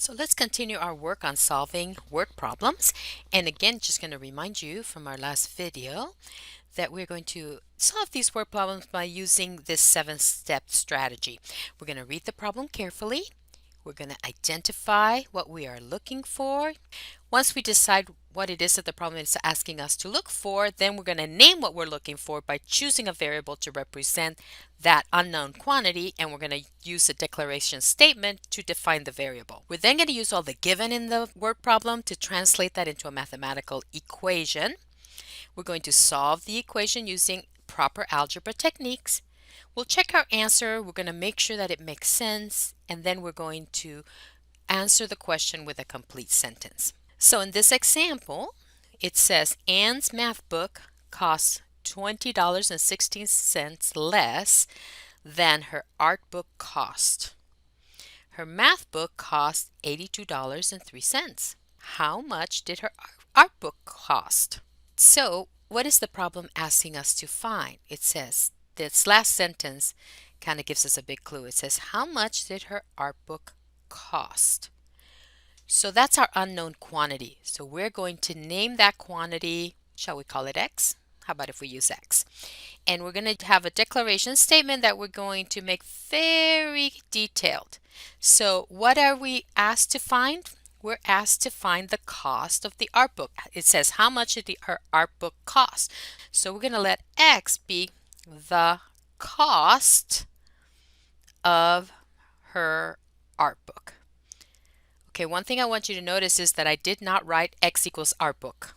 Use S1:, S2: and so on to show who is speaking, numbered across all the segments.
S1: So let's continue our work on solving word problems. And again, just going to remind you from our last video that we're going to solve these word problems by using this 7-step strategy. We're going to read the problem carefully. We're going to identify what we are looking for. Once we decide what it is that the problem is asking us to look for, then we're going to name what we're looking for by choosing a variable to represent that unknown quantity, and we're going to use a declaration statement to define the variable. We're then going to use all the given in the word problem to translate that into a mathematical equation. We're going to solve the equation using proper algebra techniques. We'll check our answer. We're going to make sure that it makes sense, and then we're going to answer the question with a complete sentence. So in this example, it says Anne's math book costs $20.16 less than her art book cost. Her math book cost $82.03. How much did her art book cost? So what is the problem asking us to find? It says, this last sentence kind of gives us a big clue. It says, how much did her art book cost? So that's our unknown quantity. So we're going to name that quantity, shall we call it X? How about if we use X? And we're going to have a declaration statement that we're going to make very detailed. So what are we asked to find? We're asked to find the cost of the art book. It says how much did her art book cost? So we're going to let X be the cost of her art book. Okay, one thing I want you to notice is that I did not write X equals art book.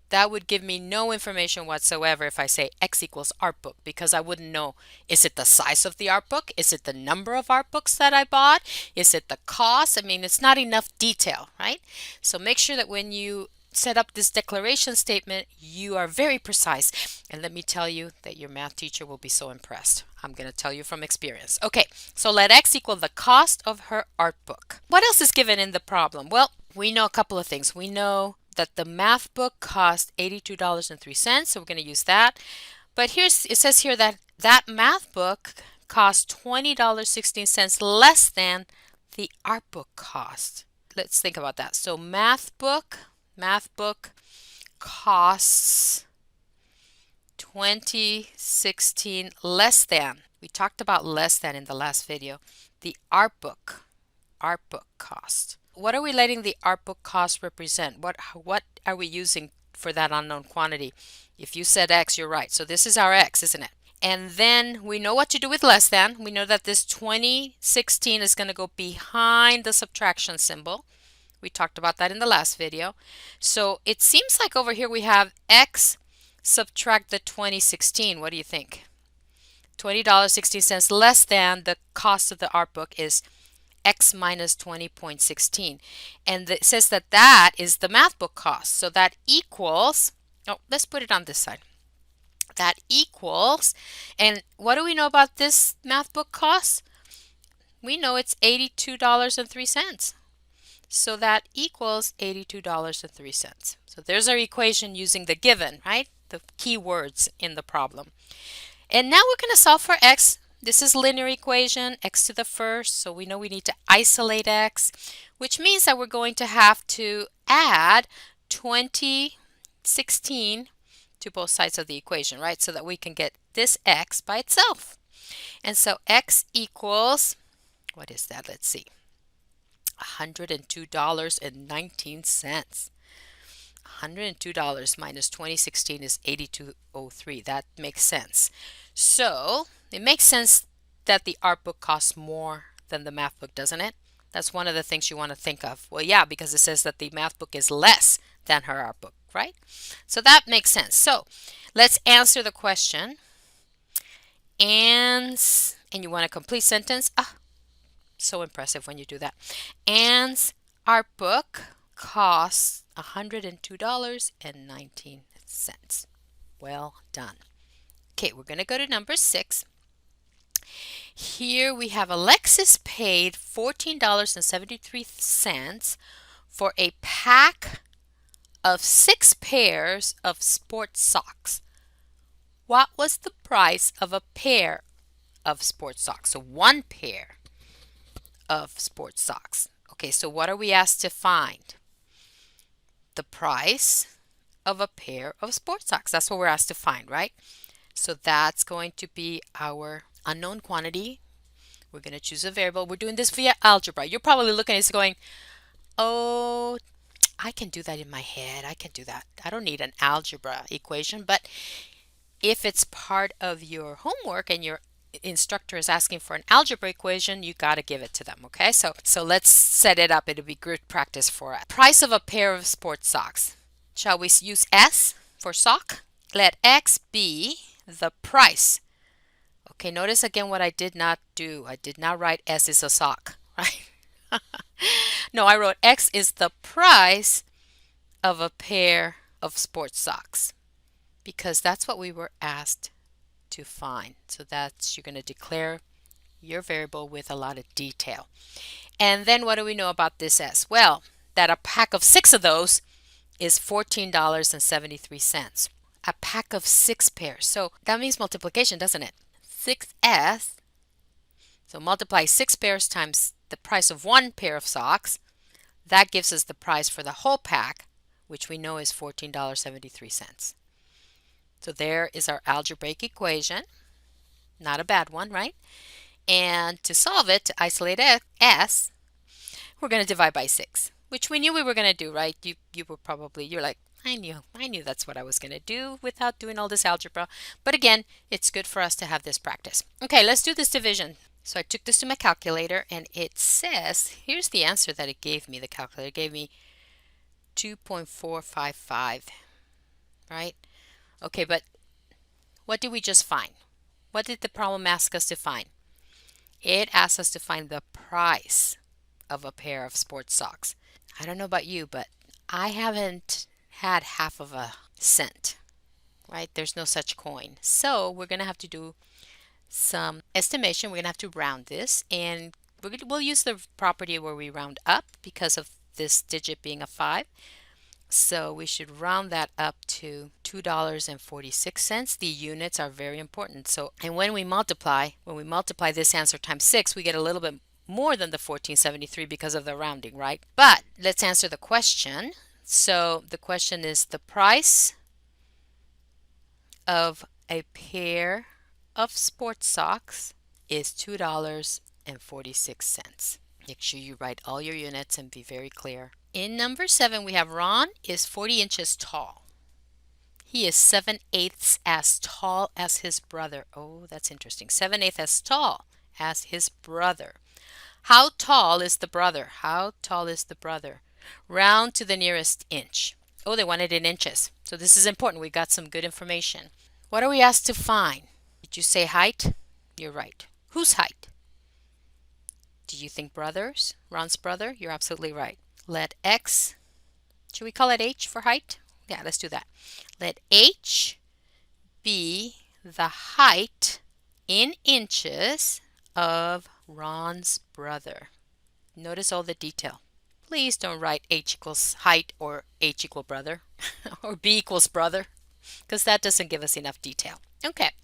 S1: That would give me no information whatsoever if I say X equals art book, because I wouldn't know, is it the size of the art book? Is it the number of art books that I bought? Is it the cost? I mean, it's not enough detail, right? So make sure that when you set up this declaration statement, you are very precise. And let me tell you that your math teacher will be so impressed. I'm going to tell you from experience. Okay, so let X equal the cost of her art book. What else is given in the problem? Well, we know a couple of things. We know that the math book cost $82.03, so we're going to use that. But it says here that that math book cost $20.16 less than the art book cost. Let's think about that. So math book costs 2016 less than. We talked about less than in the last video. The art book cost. What are we letting the art book cost represent? What are we using for that unknown quantity? If you said X, you're right. So this is our X, isn't it? And then we know what to do with less than. We know that this 2016 is going to go behind the subtraction symbol. We talked about that in the last video. So it seems like over here we have X subtract the 2016. What do you think? $20.16 less than the cost of the art book is X minus 20.16. And it says that that is the math book cost. So that equals, oh, let's put it on this side. That equals, and what do we know about this math book cost? We know it's $82.03. So that equals $82.03. So there's our equation using the given, right? The key words in the problem. And now we're going to solve for X. This is linear equation, X to the first. So we know we need to isolate X, which means that we're going to have to add 2016 to both sides of the equation, right? So that we can get this X by itself. And so X equals, what is that? Let's see. $102.19. $102 minus 2016 is 8203. That makes sense. So it makes sense that the art book costs more than the math book, doesn't it? That's one of the things you want to think of. Well, yeah, because it says that the math book is less than her art book, right? So that makes sense. So let's answer the question. And you want a complete sentence? So impressive when you do that. Anne's art book costs $102.19. Well done. Okay, we're going to go to number 6. Here we have Alexis paid $14.73 for a pack of 6 pairs of sports socks. What was the price of a pair of sports socks? So one pair of sports socks. Okay, so what are we asked to find? The price of a pair of sports socks. That's what we're asked to find, right? So that's going to be our unknown quantity. We're going to choose a variable. We're doing this via algebra. You're probably looking at this going, oh, I can do that in my head. I can do that. I don't need an algebra equation. But if it's part of your homework and your instructor is asking for an algebra equation, you got to give it to them, okay? So let's set it up. It'll be good practice for us. Price of a pair of sports socks. Shall we use S for sock? Let X be the price. Okay, notice again what I did not do. I did not write S is a sock, right? No, I wrote X is the price of a pair of sports socks because that's what we were asked to find. So that's, you're going to declare your variable with a lot of detail. And then what do we know about this S? Well, that a pack of 6 of those is $14.73. A pack of 6 pairs. So that means multiplication, doesn't it? 6S. So multiply 6 pairs times the price of 1 pair of socks. That gives us the price for the whole pack, which we know is $14.73. So there is our algebraic equation. Not a bad one, right? And to solve it, to isolate S, we're going to divide by 6, which we knew we were going to do, right? You were probably, you're like, I knew that's what I was going to do without doing all this algebra. But again, it's good for us to have this practice. Okay, let's do this division. So I took this to my calculator and it says, here's the answer that it gave me. The calculator gave me 2.455, right? Okay, but what did we just find? What did the problem ask us to find? It asked us to find the price of a pair of sports socks. I don't know about you, but I haven't had half of a cent, right? There's no such coin. So we're going to have to do some estimation. We're going to have to round this, and we'll use the property where we round up because of this digit being a 5. So we should round that up to $2.46. The units are very important. So, and when we multiply this answer times 6, we get a little bit more than the 1473 because of the rounding, right? But let's answer the question. So the question is, the price of a pair of sports socks is $2.46. Make sure you write all your units and be very clear. In number 7, we have Ron is 40 inches tall. He is 7/8 as tall as his brother. Oh, that's interesting. 7/8 as tall as his brother. How tall is the brother? How tall is the brother? Round to the nearest inch. Oh, they wanted in inches. So this is important. We got some good information. What are we asked to find? Did you say height? You're right. Whose height? Did you think brothers? Ron's brother? You're absolutely right. Let X, should we call it H for height? Yeah, let's do that. Let H be the height in inches of Ron's brother. Notice all the detail. Please don't write H equals height or H equal brother or B equals brother, because that doesn't give us enough detail. Okay.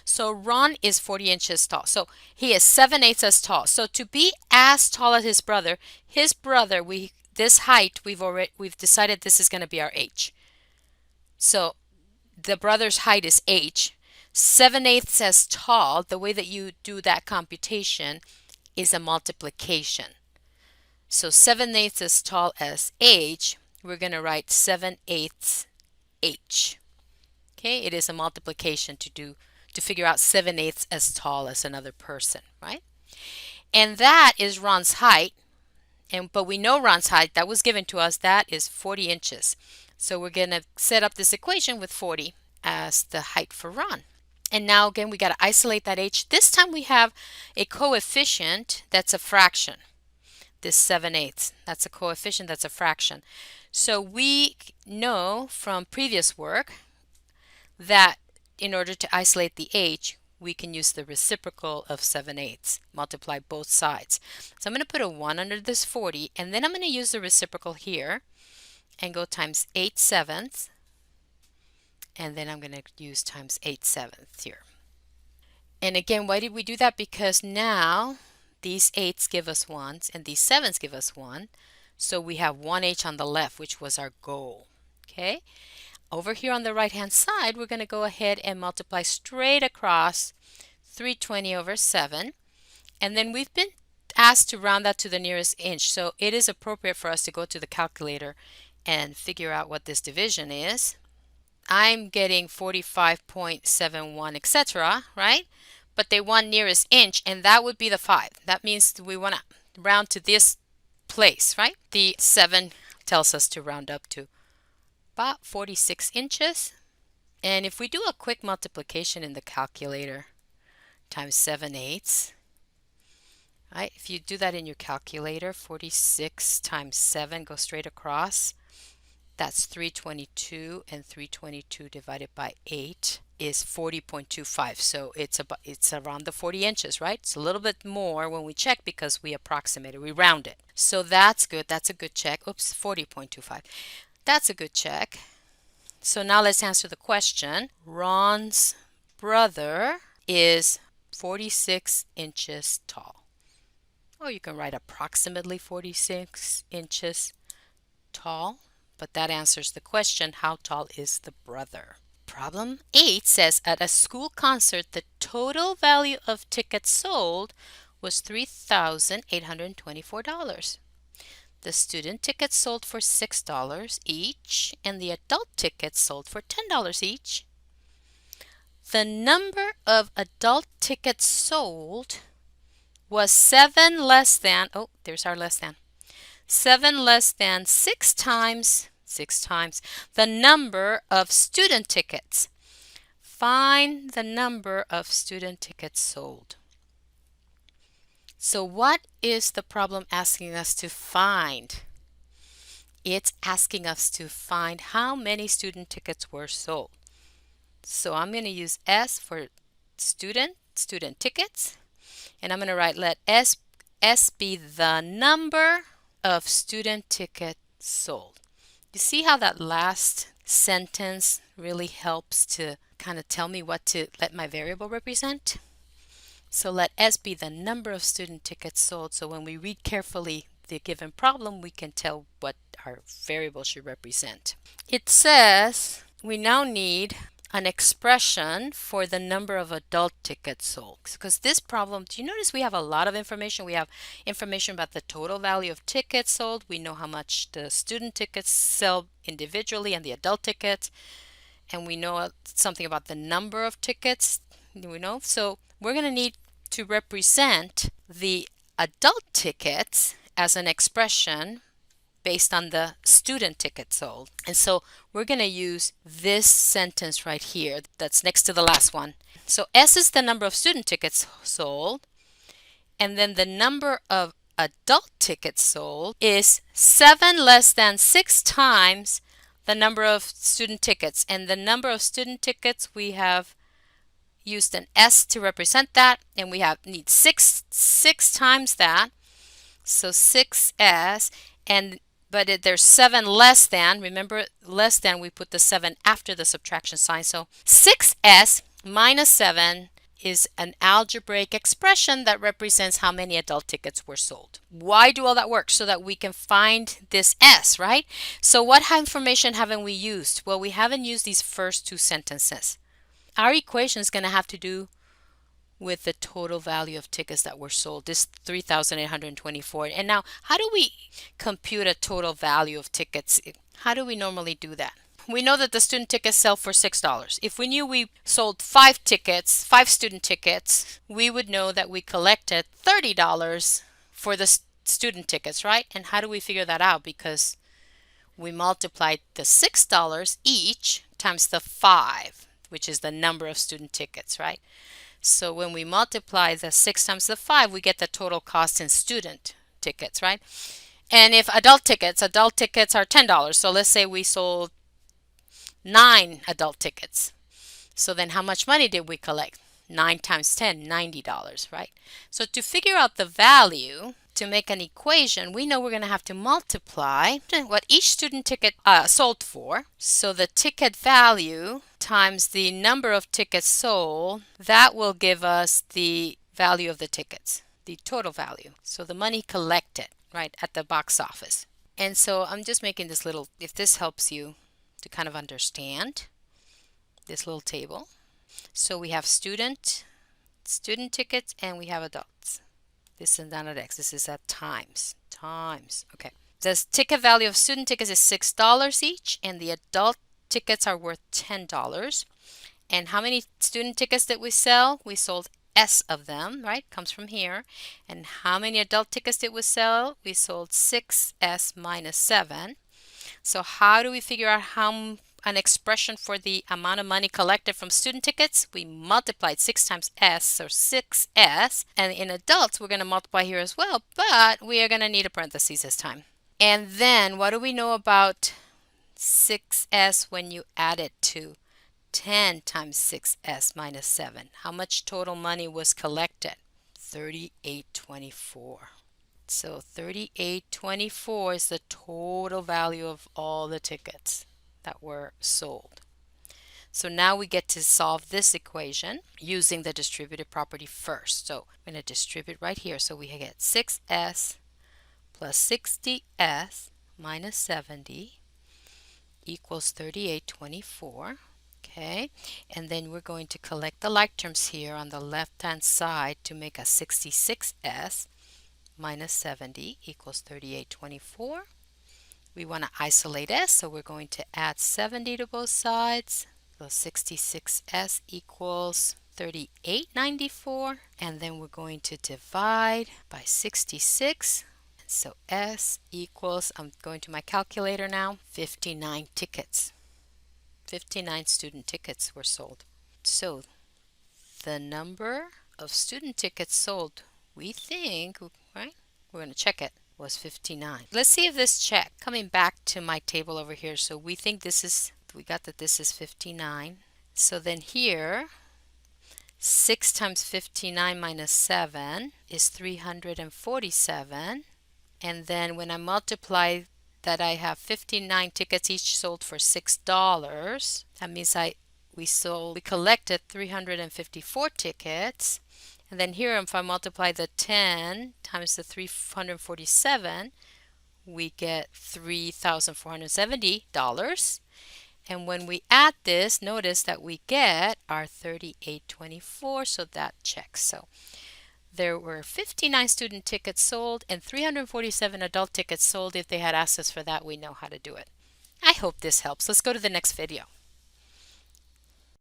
S1: So Ron is 40 inches tall. So he is 7/8 as tall. So to be as tall as his brother, this height we've decided this is going to be our H. So the brother's height is H. 7/8 as tall, the way that you do that computation is a multiplication. So 7/8 as tall as H, we're going to write 7/8 H. Okay, it is a multiplication to figure out 7/8 as tall as another person, right? And that is Ron's height. But we know Ron's height, that was given to us, that is 40 inches. So we're going to set up this equation with 40 as the height for Ron. And now again, we got to isolate that H. This time we have a coefficient that's a fraction. This 7/8, that's a coefficient, that's a fraction. So we know from previous work that in order to isolate the H, we can use the reciprocal of 7/8, multiply both sides. So I'm going to put a 1 under this 40, and then I'm going to use the reciprocal here and go times 8/7, and then I'm going to use times 8/7 here. And again, why did we do that? Because now These 8s give us 1s and these 7s give us 1. So we have 1h on the left, which was our goal. Okay? Over here on the right hand side, we're going to go ahead and multiply straight across 320 over 7. And then we've been asked to round that to the nearest inch. So it is appropriate for us to go to the calculator and figure out what this division is. I'm getting 45.71, etc., right? But they want nearest inch, and that would be the 5. That means we want to round to this place, right? The 7 tells us to round up to about 46 inches. And if we do a quick multiplication in the calculator, times 7/8, right? If you do that in your calculator, 46 times 7, go straight across. That's 322, and 322 divided by 8 is 40.25. So it's around the 40 inches, right? It's a little bit more when we check because we approximate it, we round it. So that's good. That's a good check. Oops, 40.25. That's a good check. So now let's answer the question. Ron's brother is 46 inches tall. Or you can write approximately 46 inches tall, but that answers the question, how tall is the brother? Problem 8 says, at a school concert, the total value of tickets sold was $3,824. The student tickets sold for $6 each, and the adult tickets sold for $10 each. The number of adult tickets sold was 7 less than, oh, there's our less than, 7 less than 6 times the number of student tickets. Find the number of student tickets sold. So what is the problem asking us to find? It's asking us to find how many student tickets were sold. So I'm going to use S for student tickets, and I'm going to write let S be the number of student tickets sold. You see how that last sentence really helps to kind of tell me what to let my variable represent? So let S be the number of student tickets sold. So when we read carefully the given problem, we can tell what our variable should represent. It says we now need an expression for the number of adult tickets sold. Because this problem, do you notice we have a lot of information? We have information about the total value of tickets sold. We know how much the student tickets sell individually and the adult tickets. And we know something about the number of tickets. We know. So we're going to need to represent the adult tickets as an expression based on the student tickets sold. And so we're going to use this sentence right here that's next to the last one. So S is the number of student tickets sold, and then the number of adult tickets sold is 7 less than 6 times the number of student tickets. And the number of student tickets, we have used an S to represent that, and we need 6 times that. So 6S, but there's 7 less than. Remember, less than, we put the 7 after the subtraction sign. So 6S minus 7 is an algebraic expression that represents how many adult tickets were sold. Why do all that work? So that we can find this S, right? So what information haven't we used? Well, we haven't used these first 2 sentences. Our equation is going to have to do with the total value of tickets that were sold, this 3,824. And now, how do we compute a total value of tickets? How do we normally do that? We know that the student tickets sell for $6. If we knew we sold 5 student tickets, we would know that we collected $30 for the student tickets, right? And how do we figure that out? Because we multiplied the $6 each times the 5, which is the number of student tickets, right? So when we multiply the 6 times the 5, we get the total cost in student tickets, right? And if adult tickets are $10. So let's say we sold 9 adult tickets. So then how much money did we collect? 9 times 10, $90, right? So to figure out the value, to make an equation, we know we're going to have to multiply what each student ticket sold for. So the ticket value times the number of tickets sold, that will give us the value of the tickets. the total value. So the money collected, right, at the box office. And so I'm just making this little, if this helps you to kind of understand this little table. So we have student tickets, and we have adults. This is not at X. This is at times. Okay. The ticket value of student tickets is $6 each, and the adult tickets are worth $10. And how many student tickets did we sell? We sold S of them, right? Comes from here. And how many adult tickets did we sell? We sold 6S minus 7. So how do we figure out how an expression for the amount of money collected from student tickets? We multiplied 6 times S, or 6S. And in adults, we're going to multiply here as well, but we are going to need a parenthesis this time. And then what do we know about 6S when you add it to 10 times 6S minus 7? How much total money was collected? $38.24. So $38.24 is the total value of all the tickets that were sold. So now we get to solve this equation using the distributive property first. So I'm going to distribute right here. So we get 6S plus 60S minus 70 equals 38.24. Okay, and then we're going to collect the like terms here on the left hand side to make a 66S minus 70 equals 38.24. We want to isolate S, so we're going to add 70 to both sides. So 66S equals 38.94, and then we're going to divide by 66. So S equals, I'm going to my calculator now, 59 tickets. 59 student tickets were sold. So the number of student tickets sold, we think, right? We're going to check it, was 59. Let's see if this check. Coming back to my table over here, so we think this is, we got that this is 59. So then here, 6 times 59 minus 7 is 347. And then when I multiply that, I have 59 tickets each sold for $6. That means we collected 354 tickets. And then here, if I multiply the 10 times the 347, we get $3,470. And when we add this, notice that we get our 38.24, so that checks. So there were 59 student tickets sold and 347 adult tickets sold. If they had asked us for that, we know how to do it. I hope this helps. Let's go to the next video.